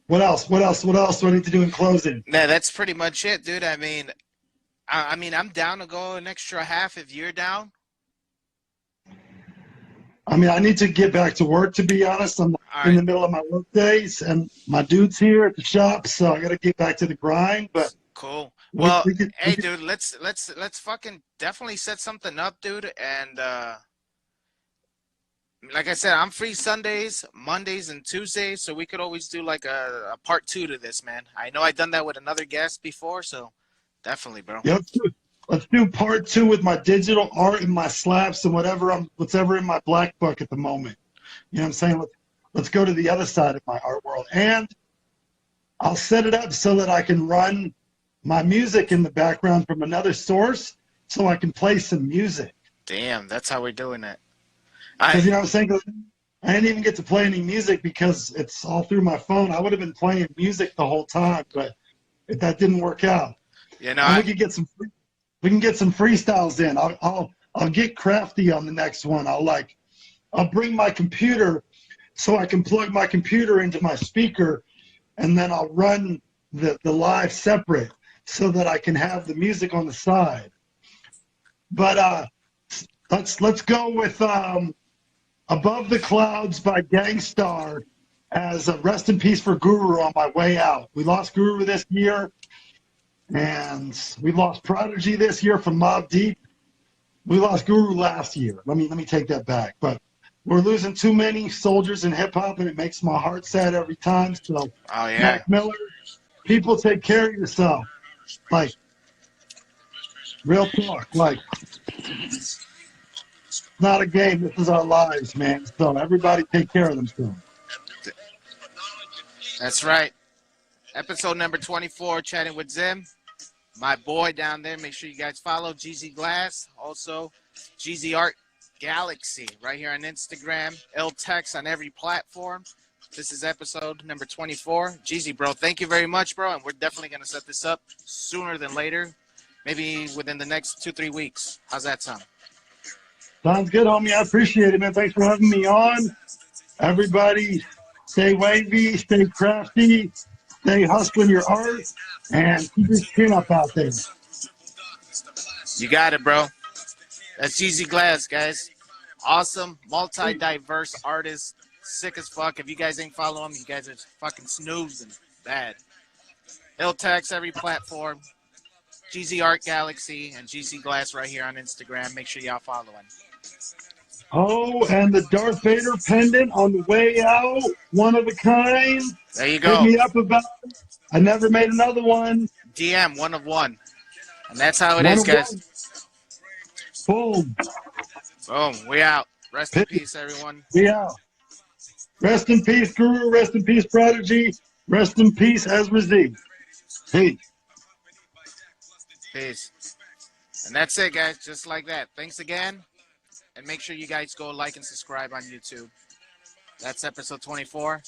B: What else? What else do I need to do in closing?
A: Nah, that's pretty much it, dude. I mean, I'm down to go an extra half if you're down.
B: I mean, I need to get back to work, to be honest. I'm in the middle of my work days, and my dude's here at the shop, so I got to get back to the grind. But
A: cool. Well, hey, dude, let's fucking definitely set something up, dude. And like I said, I'm free Sundays, Mondays, and Tuesdays, so we could always do like a part 2 to this, man. I know I've done that with another guest before, so definitely, bro.
B: Yep. Let's do part 2 with my digital art and my slaps and what's ever in my black book at the moment. You know what I'm saying? Let's go to the other side of my art world. And I'll set it up so that I can run my music in the background from another source so I can play some music.
A: Damn, that's how we're doing it.
B: Because, you know what I'm saying? I didn't even get to play any music because it's all through my phone. I would have been playing music the whole time, but that didn't work out.
A: You know,
B: we can get some freestyles in. I'll get crafty on the next one. I'll bring my computer so I can plug my computer into my speaker, and then I'll run the live separate so that I can have the music on the side. But let's go with Above the Clouds by Gangstar as a rest in peace for Guru on my way out. We lost Guru this year, and we lost Prodigy this year from Mobb Deep. We lost Guru last year. Let me take that back. But we're losing too many soldiers in hip hop, and it makes my heart sad every time. So, Mac Miller, people, take care of yourself. Like, real talk. Like, it's not a game. This is our lives, man. So everybody take care of themselves.
A: That's right. Episode number 24, chatting with Zim. My boy down there. Make sure you guys follow Geezyglass. Also, geezyartgalaxy right here on Instagram. Illtext on every platform. This is episode number 24. Geezy, bro, thank you very much, bro. And we're definitely going to set this up sooner than later. Maybe within the next 2-3 weeks. How's that sound?
B: Sounds good, homie. I appreciate it, man. Thanks for having me on. Everybody, stay wavy, stay crafty, stay hustling your art, and keep your chin up out there.
A: You got it, bro. That's Geezyglass, guys. Awesome, multi-diverse artist. Sick as fuck. If you guys ain't follow him, you guys are fucking snoozing. Bad. Illtext every platform. Geezyartgalaxy and Geezyglass right here on Instagram. Make sure y'all follow him.
B: Oh, and the Darth Vader pendant on the way out. One of a kind.
A: There you go.
B: Hit me up about it. I never made another one.
A: DM, one of one. And that's how it is, guys.
B: Boom.
A: Boom. We out. Rest in peace, everyone.
B: We out. Rest in peace, Guru. Rest in peace, Prodigy. Rest in peace, Ezra Z. Peace.
A: Peace. And that's it, guys. Just like that. Thanks again. And make sure you guys go like and subscribe on YouTube. That's episode 24.